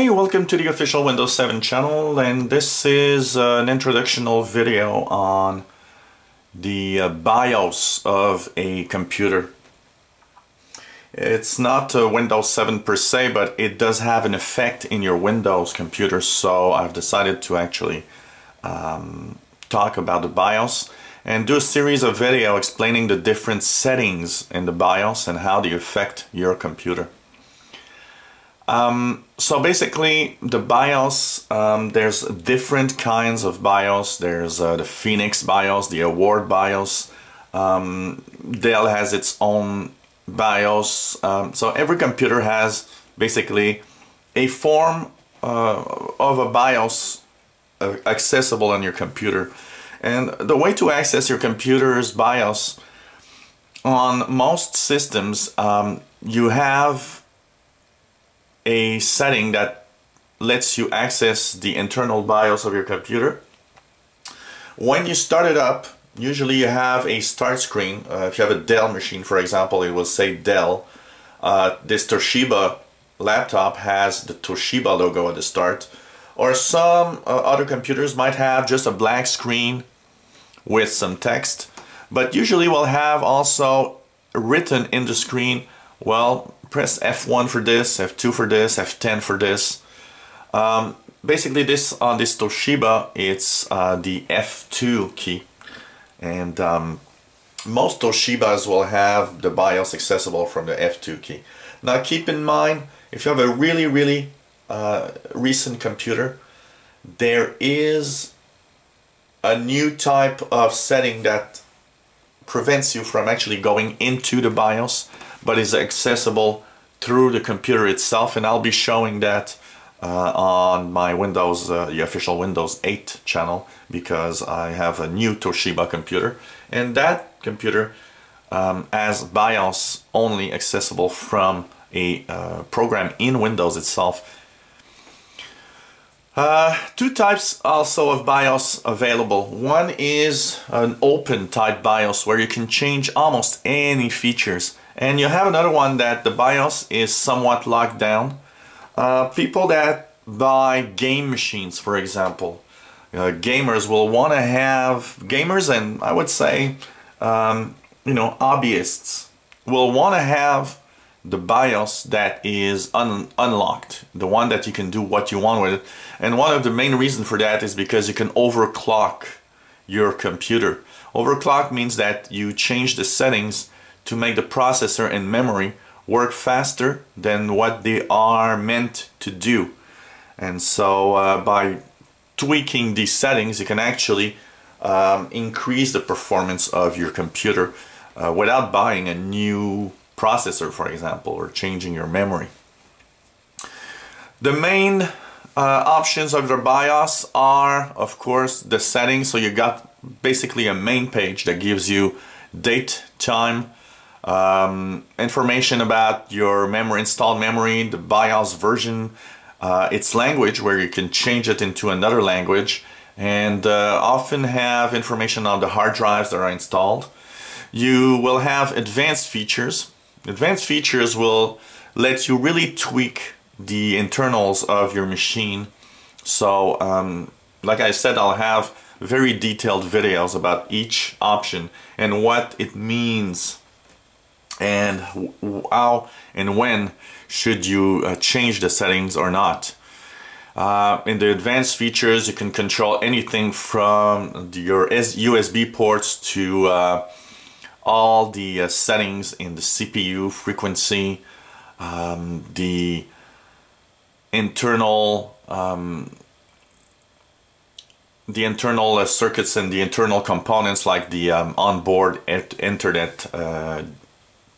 Hey, welcome to the official Windows 7 channel, and this is an introductional video on the BIOS of a computer. It's not Windows 7 per se, but it does have an effect in your Windows computer, so I've decided to actually talk about the BIOS and do a series of videos explaining the different settings in the BIOS and how they affect your computer. So basically the BIOS, there's different kinds of BIOS. There's the Pheonix BIOS, the Award BIOS. Dell has its own BIOS. So every computer has basically a form of a BIOS accessible on your computer. And the way to access your computer's BIOS on most systems, you have a setting that lets you access the internal BIOS of your computer. When you start it up, usually you have a start screen. If you have a Dell machine, for example, it will say Dell. This Toshiba laptop has the Toshiba logo at the start. Or some other computers might have just a black screen with some text. But usually we'll have also written in the screen, well, press F1 for this, F2 for this, F10 for this. Basically this on this Toshiba, it's the F2 key. And most Toshibas will have the BIOS accessible from the F2 key. Now keep in mind, if you have a really recent computer, there is a new type of setting that prevents you from actually going into the BIOS, but is accessible through the computer itself, and I'll be showing that on my Windows, the official Windows 8 channel, because I have a new Toshiba computer, and that computer has BIOS only accessible from a program in Windows itself. Two types also of BIOS available. One is an open type BIOS where you can change almost any features. And you have another one that the BIOS is somewhat locked down. People that buy game machines, for example, gamers will want to have, gamers and I would say, hobbyists will want to have the BIOS that is unlocked, the one that you can do what you want with it. And one of the main reasons for that is because you can overclock your computer. Overclock means that you change the settings to make the processor and memory work faster than what they are meant to do. And so by tweaking these settings, you can actually increase the performance of your computer without buying a new processor, for example, or changing your memory. The main options of the BIOS are, of course, the settings. So you got basically a main page that gives you date, time, information about your memory, installed memory, the BIOS version, its language, where you can change it into another language, and often have information on the hard drives that are installed. You will have advanced features. Advanced features will let you really tweak the internals of your machine. So like I said, I'll have very detailed videos about each option and what it means and how and when should you change the settings or not. In the advanced features, you can control anything from your USB ports to all the settings in the CPU, frequency, the internal circuits and the internal components like the onboard Internet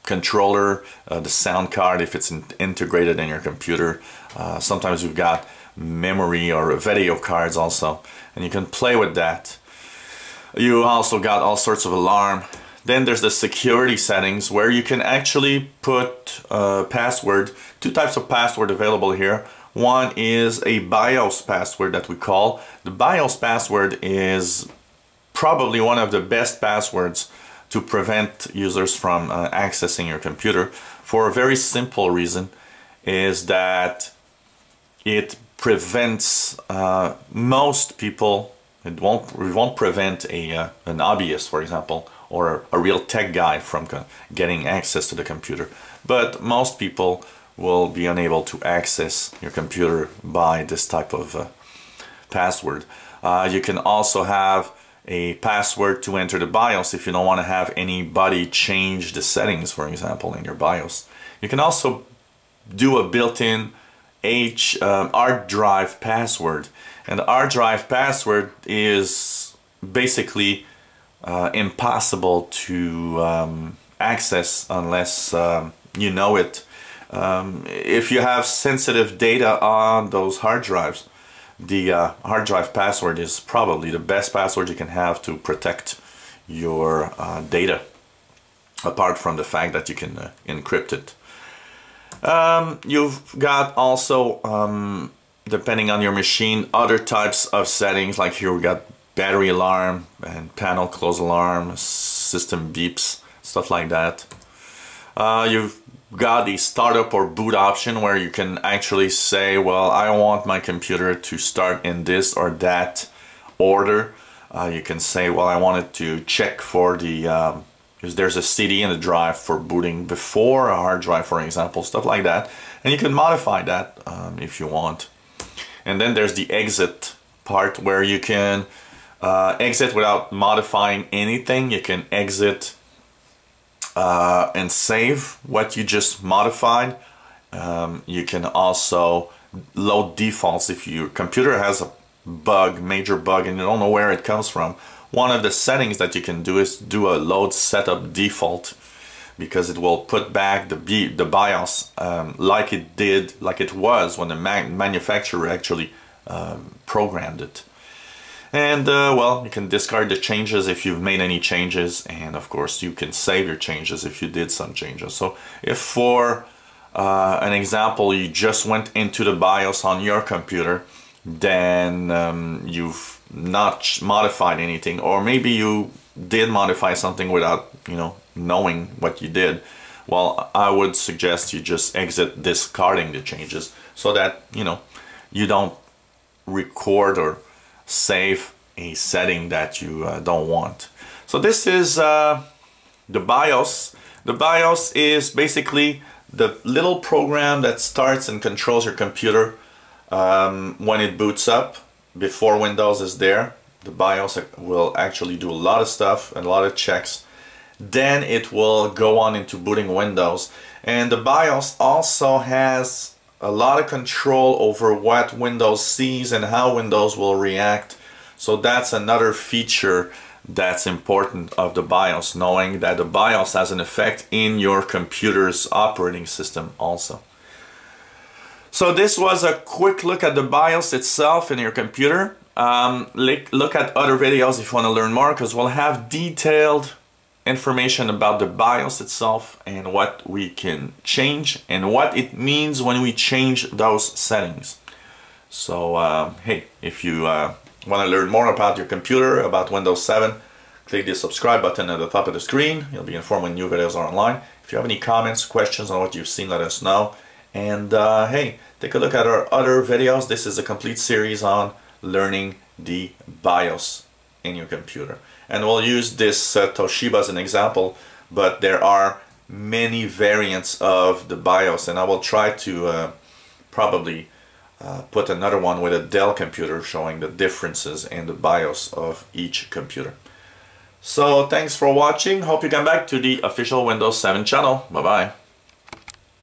controller, the sound card if it's integrated in your computer. Sometimes you've got memory or video cards also, and you can play with that. You also got all sorts of alarm. Then there's the security settings where you can actually put password. Two types of password available here. One is a BIOS password that we call. The BIOS password is probably one of the best passwords to prevent users from accessing your computer, for a very simple reason, is that it prevents most people. It won't prevent an hobbyist, for example, or a real tech guy from getting access to the computer. But most people will be unable to access your computer by this type of password. You can also have a password to enter the BIOS if you don't want to have anybody change the settings, for example, in your BIOS. You can also do a built-in hard drive password, and the hard drive password is basically impossible to access unless you know it. If you have sensitive data on those hard drives, the hard drive password is probably the best password you can have to protect your data, apart from the fact that you can encrypt it. You've got also, depending on your machine, other types of settings. Like here we got battery alarm and panel close alarm, system beeps, stuff like that. You've got the startup or boot option where you can actually say, well, I want my computer to start in this or that order. You can say, well, I want it to check for the because there's a CD in the drive for booting before a hard drive, for example, stuff like that. And you can modify that if you want. And then there's the exit part where you can exit without modifying anything. You can exit and save what you just modified. You can also load defaults if your computer has a bug, major bug, and you don't know where it comes from. One of the settings that you can do is do a load setup default, because it will put back the BIOS like it was when the manufacturer actually programmed it. And well, you can discard the changes if you've made any changes, and of course you can save your changes if you did some changes. So if for an example you just went into the BIOS on your computer, then you've not modified anything, or maybe you did modify something without knowing what you did, well, I would suggest you just exit discarding the changes, so that you don't record or save a setting that you don't want. So this is the BIOS. The BIOS is basically the little program that starts and controls your computer when it boots up. Before Windows is there, the BIOS will actually do a lot of stuff and a lot of checks. Then it will go on into booting Windows, and the BIOS also has a lot of control over what Windows sees and how Windows will react. So that's another feature that's important of the BIOS, knowing that the BIOS has an effect in your computer's operating system also. So this was a quick look at the BIOS itself in your computer. Look at other videos if you want to learn more, because we'll have detailed information about the BIOS itself and what we can change and what it means when we change those settings. So hey, if you want to learn more about your computer, about Windows 7, click the subscribe button at the top of the screen. You'll be informed when new videos are online. If you have any comments, questions on what you've seen, let us know. And hey, take a look at our other videos. This is a complete series on learning the BIOS in your computer. And we'll use this Toshiba as an example, but there are many variants of the BIOS, and I will try to probably put another one with a Dell computer showing the differences in the BIOS of each computer. So thanks for watching. Hope you come back to the official Windows 7 channel. Bye bye.